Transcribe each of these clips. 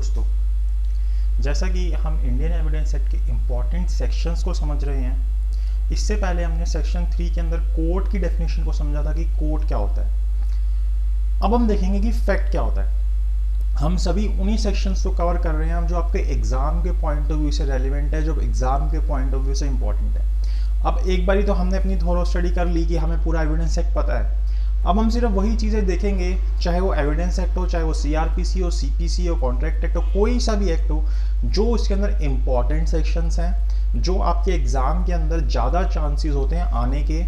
दोस्तों, जैसा कि हम इंडियन एविडेंस एक्ट के इम्पॉर्टेंट सेक्शंस को समझ रहे हैं, इससे पहले हमने सेक्शन 3 के अंदर कोर्ट की डेफिनेशन को समझा था कि कोर्ट क्या होता है। अब हम देखेंगे कि फैक्ट क्या होता है। हम सभी उन्हीं सेक्शंस को कवर कर रहे हैं जो आपके एग्जाम के पॉइंट ऑफ व्यू से रेलिवेंट है, जो एग्जाम के पॉइंट ऑफ व्यू से इंपॉर्टेंट है। अब एक बारी तो हमने अपनी थोरो स्टडी कर ली कि हमें पूरा एविडेंस एक्ट पता है। अब हम सिर्फ वही चीज़ें देखेंगे, चाहे वो एविडेंस एक्ट हो, चाहे वो सीआरपीसी हो, सीपीसी हो, कॉन्ट्रैक्ट एक्ट हो, कोई सा भी एक्ट हो, जो इसके अंदर इंपॉर्टेंट सेक्शंस हैं, जो आपके एग्जाम के अंदर ज़्यादा चांसेस होते हैं आने के,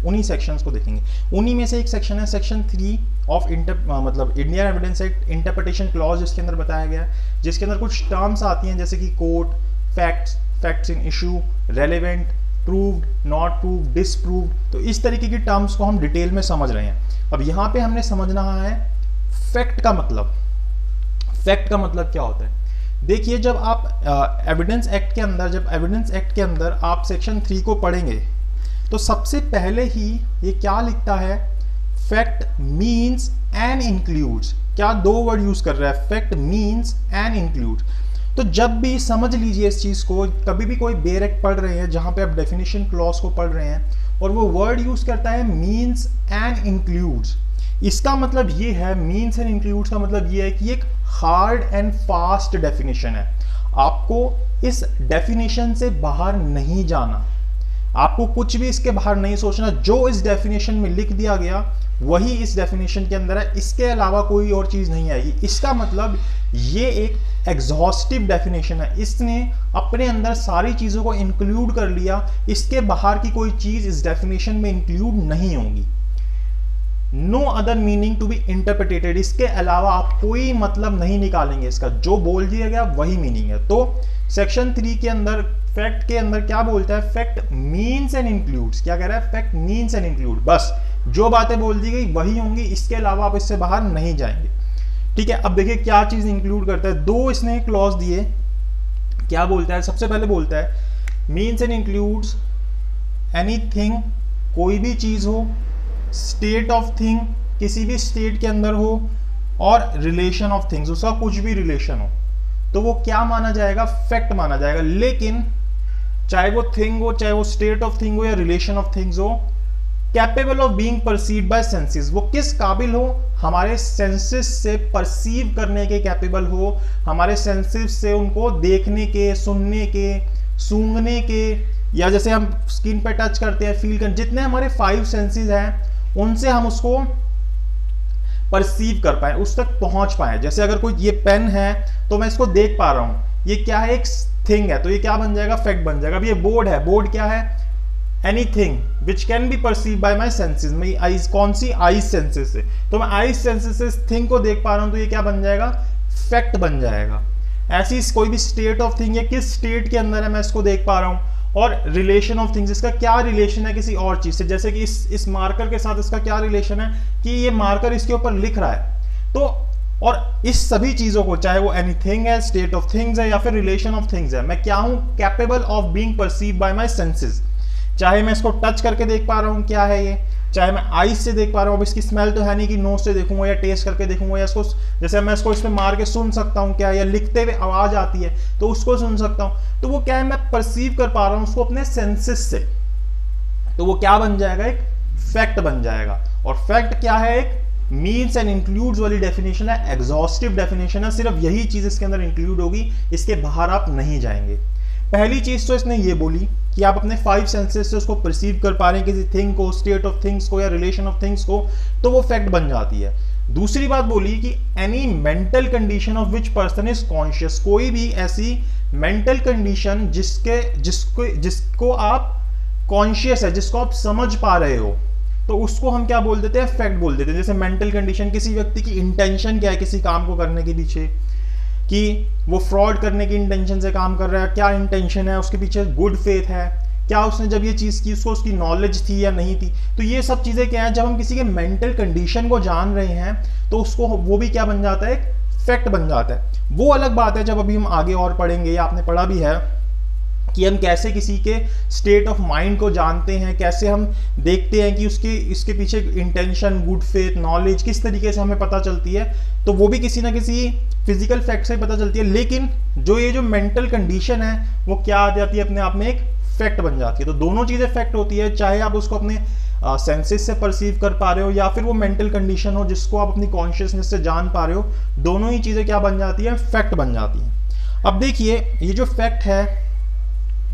उन्हीं सेक्शंस को देखेंगे। उन्हीं में से एक सेक्शन है सेक्शन 3 ऑफ मतलब Indian evidence act interpretation clause, जिसके अंदर बताया गया है, जिसके अंदर कुछ टर्म्स आती हैं जैसे कि court, facts, facts in issue, relevant, proved, not proved, disproved. तो इस तरीके की टर्म्स को हम डिटेल में समझ रहे हैं। अब यहाँ पे हमने समझना है फैक्ट का मतलब। फैक्ट का मतलब क्या होता है? देखिए, जब आप एविडेंस एक्ट के अंदर आप सेक्शन 3 को पढ़ेंगे तो सबसे पहले ही ये क्या लिखता है? Fact means and includes. क्या दो वर्ड यूज कर रहा है? Fact means and includes. तो जब भी समझ लीजिए इस चीज को, कभी भी कोई बेयर एक्ट पढ़ रहे हैं जहां पे आप डेफिनेशन क्लॉज को पढ़ रहे हैं और वो वर्ड यूज करता है मीन्स एंड इंक्लूड्स, इसका मतलब ये है, मीन्स एंड इंक्लूड्स का मतलब ये है कि एक हार्ड एंड फास्ट डेफिनेशन है। आपको इस डेफिनेशन से बाहर नहीं जाना, आपको कुछ भी इसके बाहर नहीं सोचना। जो इस डेफिनेशन में लिख दिया गया वही इस डेफिनेशन के अंदर है, इसके अलावा कोई और चीज नहीं आएगी। इसका मतलब ये एक एग्जॉस्टिव डेफिनेशन है, इसने अपने अंदर सारी चीजों को इंक्लूड कर लिया, इसके बाहर की कोई चीज इस डेफिनेशन में इंक्लूड नहीं होगी। No other meaning to be interpreted, इसके अलावा आप कोई मतलब नहीं निकालेंगे, इसका जो बोल दिया गया वही मीनिंग है। तो सेक्शन 3 के अंदर फैक्ट के अंदर क्या बोलता है? Fact means and includes. क्या कह रहा है? Fact means and include. बस जो बातें बोल दी गई वही होंगी, इसके अलावा आप इससे बाहर नहीं जाएंगे। ठीक है, अब देखिए क्या चीज इंक्लूड करता है। दो इसने क्लॉज दिए। क्या बोलता है? सबसे पहले बोलता है मीन्स एंड इंक्लूड्स एनीथिंग, कोई भी चीज हो, स्टेट ऑफ थिंग, किसी भी स्टेट के अंदर हो, और रिलेशन ऑफ थिंग्स, उसका कुछ भी रिलेशन हो तो वो क्या माना जाएगा? फैक्ट माना जाएगा। लेकिन चाहे वो थिंग हो, चाहे वो स्टेट ऑफ थिंग हो या रिलेशन ऑफ थिंग्स हो, capable of being perceived bye senses, वो किस काबिल हो? हमारे सेंसेस से परसीव करने के कैपेबल हो, हमारे सेंसेस से उनको देखने के, सुनने के, सूंघने के, या जैसे हम स्किन पे टच करते हैं, फील कर, जितने हमारे 5 सेंसेस हैं उनसे हम उसको परसीव कर पाए, उस तक पहुंच पाए। जैसे अगर कोई ये पेन है तो मैं इसको देख पा रहा हूं, ये क्या है? एक थिंग है, तो ये क्या बन जाएगा? फैक्ट बन जाएगा। अब ये बोर्ड है, बोर्ड क्या है? Anything which can be perceive bye my senses. मेरी आईज, कौन सी? आईज सेंसेस से। तो मैं आईज सेंसेस से थिंग को देख पा रहा हूं, तो ये क्या बन जाएगा? फैक्ट बन जाएगा। ऐसी कोई भी स्टेट ऑफ थिंग है, किस स्टेट के अंदर है मैं इसको देख पा रहा हूं। और रिलेशन ऑफ थिंग्स, इसका क्या रिलेशन है किसी और चीज से, जैसे कि इस मार्कर के साथ इसका क्या रिलेशन है कि ये मार्कर इसके ऊपर लिख रहा है। तो और इस सभी चीजों को, चाहे वो एनीथिंग है, स्टेट ऑफ थिंग्स है, या फिर रिलेशन ऑफ थिंग्स है, मैं क्या हूं? Capable of being perceived bye my senses. चाहे मैं इसको टच करके देख पा रहा हूं क्या है ये, चाहे मैं आईज से देख पा रहा हूं, अब इसकी स्मेल तो है नहीं कि नोज से देखूंगा या टेस्ट करके देखूंगा, या इसको जैसे मैं इसको इसमें मार के सुन सकता हूं क्या, या लिखते हुए आवाज आती है तो उसको सुन सकता हूं। तो वो क्या है? मैं परसीव कर पा रहा हूं उसको अपने सेंसेस से, तो वो क्या बन जाएगा? एक फैक्ट बन जाएगा। और फैक्ट क्या है? एक मीन्स एंड इंक्लूड्स वाली डेफिनेशन है, एग्जॉस्टिव डेफिनेशन है, सिर्फ यही चीज इसके अंदर इंक्लूड होगी, इसके बाहर आप नहीं जाएंगे। पहली चीज तो इसने ये बोली कि आप अपने 5 सेंसेस से उसको परसीव कर पा रहे हैं, किसी थिंग को, स्टेट ऑफ थिंग्स को या रिलेशन ऑफ थिंग्स को, तो वो फैक्ट बन जाती है। दूसरी बात बोली कि any mental condition of which person is conscious, कोई भी ऐसी मेंटल कंडीशन जिसको आप कॉन्शियस है, जिसको आप समझ पा रहे हो, तो उसको हम क्या बोल देते हैं? फैक्ट बोल देते हैं। जैसे मेंटल कंडीशन, किसी व्यक्ति की इंटेंशन क्या है किसी काम को करने के पीछे, कि वो फ्रॉड करने की इंटेंशन से काम कर रहा है, क्या इंटेंशन है उसके पीछे, गुड फेथ है, क्या उसने जब ये चीज़ की उसको उसकी नॉलेज थी या नहीं थी। तो ये सब चीज़ें क्या है, जब हम किसी के मेंटल कंडीशन को जान रहे हैं तो उसको वो भी क्या बन जाता है? एक फैक्ट बन जाता है। वो अलग बात है जब अभी हम आगे और पढ़ेंगे, या आपने पढ़ा भी है कि हम कैसे किसी के स्टेट ऑफ माइंड को जानते हैं, कैसे हम देखते हैं कि इसके पीछे इंटेंशन, गुड फेथ, नॉलेज किस तरीके से हमें पता चलती है, तो वो भी किसी ना किसी फिजिकल फैक्ट से पता चलती है। लेकिन ये जो मेंटल कंडीशन है वो क्या आ जाती है, अपने आप में एक फैक्ट बन जाती है। तो दोनों चीजें फैक्ट होती है, चाहे आप उसको अपने सेंसेस से परसीव कर पा रहे हो या फिर वो मेंटल कंडीशन हो जिसको आप अपनी कॉन्शियसनेस से जान पा रहे हो, दोनों ही चीजें क्या बन जाती है, फैक्ट बन जाती है। अब देखिए ये जो फैक्ट है,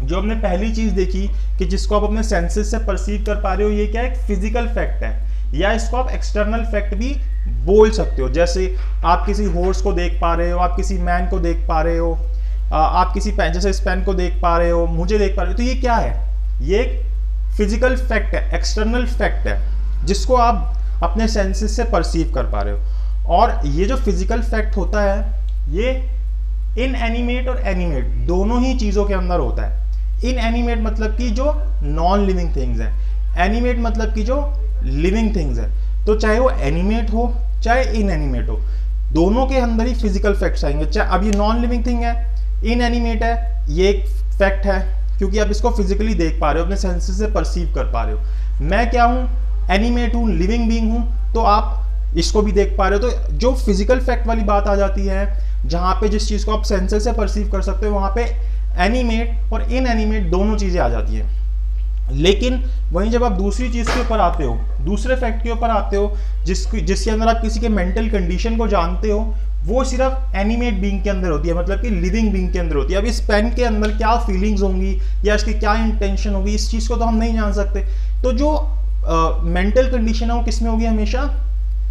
जो हमने पहली चीज देखी कि जिसको आप अपने सेंसेस से परसीव कर पा रहे हो, ये क्या है, एक फिजिकल फैक्ट है, या इसको आप एक्सटर्नल फैक्ट भी बोल सकते हो। जैसे आप किसी हॉर्स को देख पा रहे हो, आप किसी मैन को देख पा रहे हो, आप किसी पेन, जैसे इस पेन को देख पा रहे हो, मुझे देख पा रहे हो, तो ये क्या है, ये एक फिजिकल फैक्ट है, एक्सटर्नल फैक्ट है, जिसको आप अपने सेंसेस से परसीव कर पा रहे हो। और ये जो फिजिकल फैक्ट होता है, ये इनएनिमेट और एनिमेट दोनों ही चीजों के अंदर होता है। इनएनिमेट मतलब कि जो नॉन लिविंग थिंग्स है, एनिमेट मतलब कि जो लिविंग थिंग्स है। तो चाहे वो एनिमेट हो चाहे इनएनिमेट हो, दोनों के अंदर ही फिजिकल फैक्ट्स आएंगे। चाहे अब ये नॉन लिविंग थिंग है, इनएनिमेट है, ये एक फैक्ट है क्योंकि आप इसको फिजिकली देख पा रहे हो, अपने सेंसेस से परसीव कर पा रहे हो। मैं क्या हूँ, एनिमेट हूँ, लिविंग बीइंग हूँ, तो आप इसको भी देख पा रहे हो। तो जो फिजिकल फैक्ट वाली बात आ जाती है, जहाँ पे जिस चीज को आप सेंसेस से परसीव कर सकते हो, वहां पे एनिमेट और इनएनिमेट दोनों चीजें आ जाती हैं। लेकिन वहीं जब आप दूसरी चीज के ऊपर आते हो, दूसरे फैक्ट के ऊपर आते हो, जिसके अंदर आप किसी के मेंटल कंडीशन को जानते हो, वो सिर्फ एनिमेट बीइंग के अंदर होती है, मतलब कि लिविंग बीइंग के अंदर होती है। अब इस पेन के अंदर क्या फीलिंग्स होंगी या इसकी क्या इंटेंशन होगी, इस चीज को तो हम नहीं जान सकते। तो जो मेंटल कंडीशन है वो किसमें होगी, हमेशा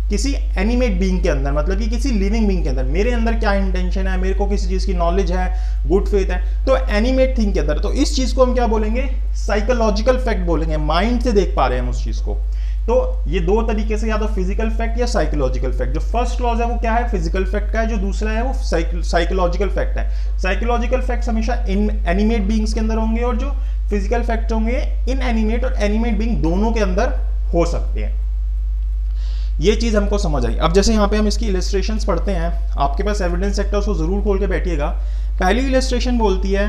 किसी एनिमेट बीइंग के अंदर, मतलब कि किसी लिविंग बीइंग के अंदर। मेरे अंदर क्या इंटेंशन है, मेरे को किसी चीज की नॉलेज है, गुड फेथ है, तो एनिमेट थिंग के अंदर। तो इस चीज को हम क्या बोलेंगे, साइकोलॉजिकल फैक्ट बोलेंगे, माइंड से देख पा रहे हैं हम उस चीज को। तो ये दो तरीके से, या तो फिजिकल फैक्ट या साइकोलॉजिकल फैक्ट। जो फर्स्ट क्लॉज है वो क्या है, फिजिकल फैक्ट का है, जो दूसरा है वो साइकोलॉजिकल फैक्ट है। साइकोलॉजिकल फैक्ट्स हमेशा इन एनिमेट बीइंग्स के अंदर होंगे, और जो फिजिकल फैक्ट होंगे इन एनिमेट और एनिमेट बीइंग दोनों के अंदर हो सकते हैं। ये चीज हमको समझ आई। अब जैसे यहाँ पे हम इसकी इलस्ट्रेशंस पढ़ते हैं, आपके पास एविडेंस सेट है, उसको जरूर खोल के बैठिएगा। पहली इलस्ट्रेशन बोलती है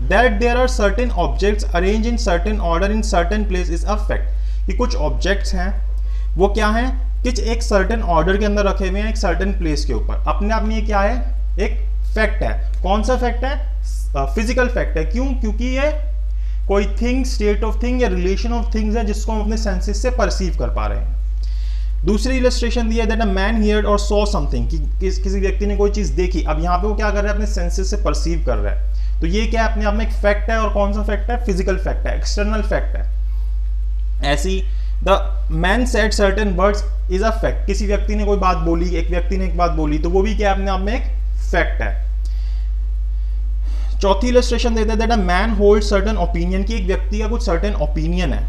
that there are certain objects arrange in certain order in certain place is a fact. कि कुछ ऑब्जेक्ट्स हैं, वो क्या हैं, कि एक सर्टेन ऑर्डर के अंदर रखे हुए हैं एक सर्टेन प्लेस के ऊपर। अपने आप में ये क्या है, एक फैक्ट है। कौन सा फैक्ट है, फिजिकल फैक्ट है। क्यों, क्योंकि ये कोई थिंग, स्टेट ऑफ थिंग या रिलेशन ऑफ थिंग्स है जिसको हम अपने सेंसेस से परसीव कर पा रहे हैं। दूसरी इलस्ट्रेशन दी है दैट अ मैन हियर्ड और सॉ समथिंग, कि किसी व्यक्ति ने कोई चीज देखी। अब यहाँ पे वो क्या कर रहा है, अपने सेंसेस से परसीव कर रहा है। तो ये क्या है, अपने आप में एक फैक्ट है। और कौन सा फैक्ट है, फिजिकल फैक्ट है, एक्सटर्नल फैक्ट है। ऐसी the man said certain words is a fact, किसी व्यक्ति ने कोई बात बोली, एक व्यक्ति ने एक बात बोली, तो वो भी क्या अपने आप में एक फैक्ट है। चौथी इलस्ट्रेशन देते हैं that a man hold certain opinion, कि एक व्यक्ति का कुछ सर्टेन ओपिनियन है,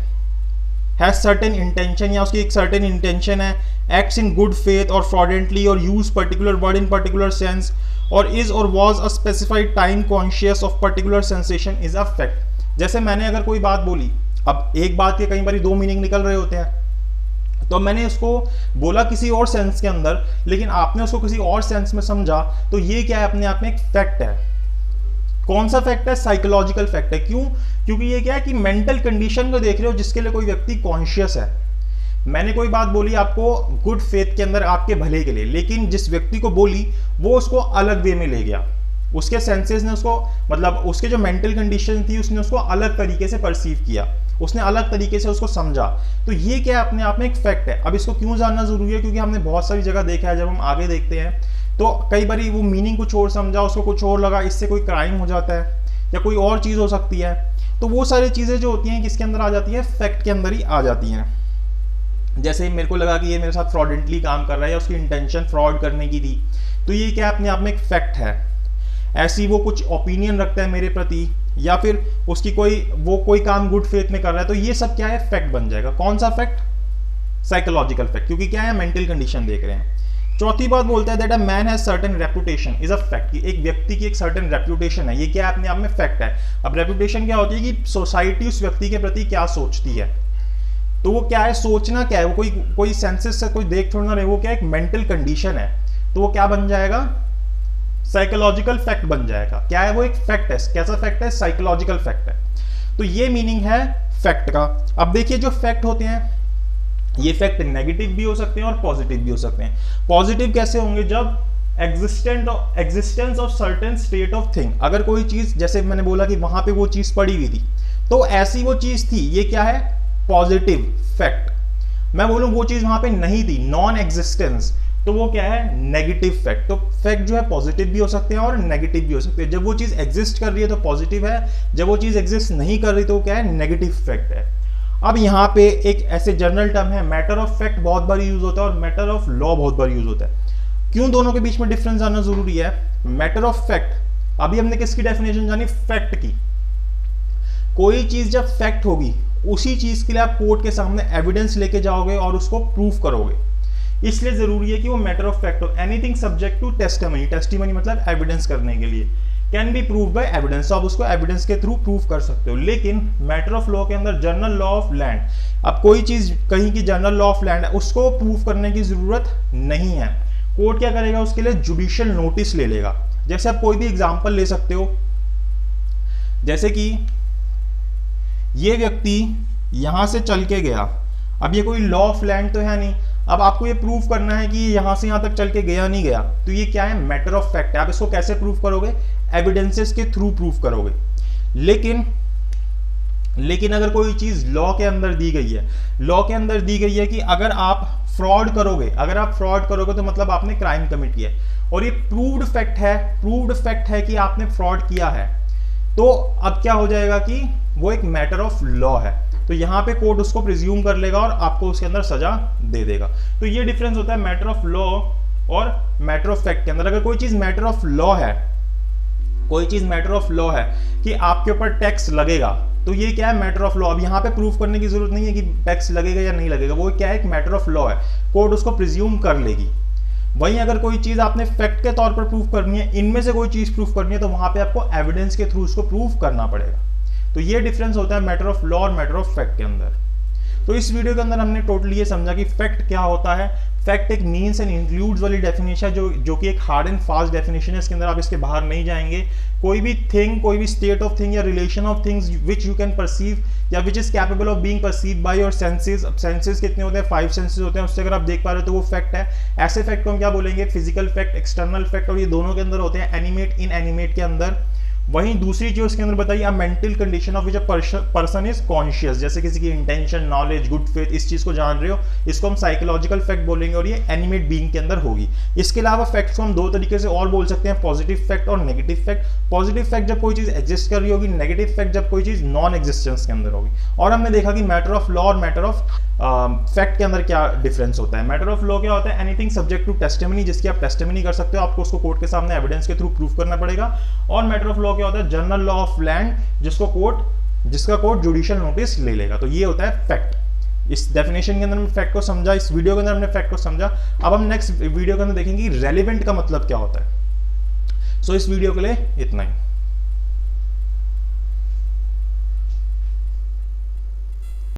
हैज सर्टेन इंटेंशन, या उसकी एक सर्टेन इंटेंशन है, एक्ट्स इन गुड फेथ और फ्रॉडेंटली, और use particular word in particular sense, और इज और was a specified time conscious of particular sensation is a fact. जैसे मैंने अगर कोई बात बोली, अब एक बात के कई बार दो मीनिंग निकल रहे होते हैं, तो मैंने उसको बोला किसी और सेंस के अंदर, लेकिन आपने उसको किसी और सेंस में समझा, तो ये क्या है, अपने आप में एक फैक्ट है। कौन सा फैक्ट है, साइकोलॉजिकल फैक्ट है। क्यों, क्योंकि ये क्या है कि मेंटल कंडीशन को देख रहे हो जिसके लिए कोई व्यक्ति कॉन्शियस है। मैंने कोई बात बोली आपको गुड फेथ के अंदर, आपके भले के लिए, लेकिन जिस व्यक्ति को बोली वो उसको अलग वे में ले गया, उसके सेंसेस ने उसको, मतलब उसके जो मेंटल कंडीशन थी उसने उसको अलग तरीके से परसीव किया, उसने अलग तरीके से उसको समझा। तो ये क्या है, अपने आप में एक फैक्ट है। अब इसको क्यों जानना जरूरी है, क्योंकि हमने बहुत सारी जगह देखा है, जब हम आगे देखते हैं तो कई बार वो मीनिंग कुछ और समझा, उसको कुछ और लगा, इससे कोई क्राइम हो जाता है या कोई और चीज हो सकती है। तो वो सारी चीजें जो होती हैं किसके अंदर आ जाती है, फैक्ट के अंदर ही आ जाती हैं। जैसे मेरे को लगा कि ये मेरे साथ फ्रॉडेंटली काम कर रहा है, या उसकी इंटेंशन फ्रॉड करने की थी, तो ये क्या अपने आप में एक फैक्ट है। ऐसी वो कुछ ओपिनियन रखता है मेरे प्रति, या फिर उसकी कोई काम गुड फेथ में कर रहा है, तो ये सब क्या है, फैक्ट बन जाएगा। कौन सा फैक्ट, साइकोलॉजिकल फैक्ट, क्योंकि क्या है, मेंटल कंडीशन देख रहे हैं। चौथी बात बोलता है that a man has certain reputation is a fact, कि एक व्यक्ति की एक सर्टेन रेपुटेशन है, ये क्या है, अपने आप में फैक्ट है। अब रेपुटेशन क्या होती है, कि सोसाइटी उस व्यक्ति के प्रति क्या सोचती है। तो वो क्या है, सोचना क्या है, वो कोई सेंसेस से कोई देख थोड़ा ना रहे, वो क्या है, एक मेंटल कंडीशन है। तो वो क्या बन जाएगा, साइकोलॉजिकल फैक्ट बन जाएगा। क्या है वो? एक फैक्ट है। कैसा फैक्ट है? साइकोलॉजिकल फैक्ट है। तो ये मीनिंग है फैक्ट का। अब देखिए जो फैक्ट होते हैं ये फैक्ट नेगेटिव भी हो सकते हैं और पॉजिटिव भी हो सकते हैं। पॉजिटिव कैसे होंगे? जब existence of certain state of thing, अगर कोई चीज, जैसे मैंने बोला कि वहां पे वो चीज पड़ी हुई थी, तो ऐसी वो चीज थी, ये क्या है? Positive fact. मैं बोलूं वो चीज वहां पे नहीं थी, नॉन एग्जिस्टेंस, तो वो क्या है? Negative fact. तो फैक्ट जो है पॉजिटिव भी हो सकते हैं और नेगेटिव भी हो सकते हैं। जब वो चीज एग्जिस्ट कर रही है तो पॉजिटिव है, जब वो चीज एग्जिस्ट नहीं कर रही तो वो क्या है? नेगेटिव फैक्ट है। अब यहाँ पे एक ऐसे जनरल टर्म है, मैटर ऑफ फैक्ट बहुत बार यूज होता है और मैटर ऑफ लॉ बहुत बार यूज होता है। क्यों दोनों के बीच में डिफरेंस आना जरूरी है? मैटर ऑफ फैक्ट, अभी हमने किसकी डेफिनेशन जानी? फैक्ट की। कोई चीज जब फैक्ट होगी उसी चीज के लिए आप कोर्ट के सामने एविडेंस लेके जाओगे और उसको प्रूफ करोगे, इसलिए जरूरी है कि वो मैटर ऑफ फैक्ट हो। Anything subject to testimony, testimony मतलब एविडेंस करने के लिए, can be prove by evidence, आप उसको एविडेंस के थ्रू प्रूव कर सकते हो। लेकिन मैटर ऑफ लॉ के अंदर जनरल लॉ ऑफ लैंड, अब कोई चीज कहीं की जनरल लॉ ऑफ लैंड है, उसको प्रूव करने की जरूरत नहीं है। कोर्ट क्या करेगा? उसके लिए जुडिशियल नोटिस ले लेगा। जैसे आप कोई भी एग्जांपल ले सकते हो, जैसे कि ये व्यक्ति यहां से चल के गया, अब ये कोई लॉ ऑफ लैंड तो है नहीं, अब आपको ये प्रूफ करना है कि यहां से यहां तक चल के गया नहीं गया, तो ये क्या है? मैटर ऑफ फैक्ट है। आप इसको कैसे प्रूफ करोगे? एविडेंसेस के थ्रू प्रूफ करोगे। लेकिन अगर कोई चीज लॉ के अंदर दी गई है, लॉ के अंदर दी गई है कि अगर आप फ्रॉड करोगे, तो मतलब आपने क्राइम कमिट किया है, और ये प्रूव्ड फैक्ट है कि आपने फ्रॉड किया है, तो अब क्या हो जाएगा कि वो एक मैटर ऑफ लॉ है। तो यहां पे कोर्ट उसको प्रिज्यूम कर लेगा और आपको उसके अंदर सजा दे देगा। तो ये डिफरेंस होता है मैटर ऑफ लॉ और मैटर ऑफ फैक्ट के अंदर। अगर कोई चीज मैटर ऑफ लॉ है, कि आपके ऊपर टैक्स लगेगा, तो ये क्या है? Matter of law. अब यहाँ पे प्रूफ करने की जरूरत नहीं है कि टैक्स लगेगा या नहीं लगेगा, वो क्या है? एक मैटर ऑफ लॉ है, कोर्ट उसको प्रिज्यूम कर लेगी। वहीं अगर कोई चीज आपने फैक्ट के तौर पर प्रूफ करनी है, इनमें से कोई चीज प्रूफ करनी है, तो वहां पे आपको एविडेंस के थ्रू उसको प्रूफ करना पड़ेगा। तो ये डिफरेंस होता है मैटर ऑफ लॉ और मैटर ऑफ फैक्ट के अंदर। तो इस वीडियो के अंदर हमने टोटली ये समझा कि फैक्ट क्या होता है। फैक्ट एक मीन्स एंड इंक्लूड्स वाली डेफिनेशन है, जो कि एक हार्ड एंड फास्ट डेफिनेशन है। इसके अंदर आप इसके बाहर नहीं जाएंगे। कोई भी थिंग, कोई भी स्टेट ऑफ थिंग या relation of things which you can perceive या which is capable of being perceive by your senses. अब सेंसेस कितने होते हैं? 5 सेंसेस होते हैं। उससे अगर आप देख पा रहे हो तो वो फैक्ट है। ऐसे फैक्ट को हम क्या बोलेंगे? फिजिकल फैक्ट, एक्सटर्नल फैक्ट, और ये दोनों के अंदर होते हैं एनिमेट, इनएनिमेट के अंदर। वहीं दूसरी चीज उसके अंदर बताइए, mental condition of which a person is conscious, जैसे किसी की इंटेंशन, नॉलेज, गुड फेथ, इस चीज को जान रहे हो, इसको हम साइकोलॉजिकल फैक्ट बोलेंगे और ये एनिमेट बीइंग के अंदर होगी। इसके अलावा फैक्ट्स को हम दो तरीके से और बोल सकते हैं, पॉजिटिव फैक्ट और नेगेटिव फैक्ट। पॉजिटिव फैक्ट जब कोई चीज एग्जिस्ट कर रही होगी, नेगेटिव फैक्ट जब कोई चीज नॉन एग्जिस्टेंस के अंदर होगी। और हमने देखा कि मैटर ऑफ लॉ और मैटर ऑफ फैक्ट के अंदर क्या डिफरेंस होता है। मैटर ऑफ लॉ क्या होता है? एनीथिंग सब्जेक्ट टू टेस्टिमनी, जिसकी आप टेस्टिमनी कर सकते हो, आपको उसको कोर्ट के सामने एविडेंस के थ्रू प्रूफ करना पड़ेगा। और मैटर ऑफ लॉ क्या होता है? जनरल लॉ ऑफ लैंड, जिसका कोर्ट जुडिशियल नोटिस ले लेगा। तो ये होता है फैक्ट। इस डेफिनेशन के अंदर हमने फैक्ट को समझा, इस वीडियो के अंदर हमने फैक्ट को समझा। अब हम नेक्स्ट वीडियो के अंदर देखेंगे रेलेवेंट का मतलब क्या होता है। सो इस वीडियो के लिए इतना ही।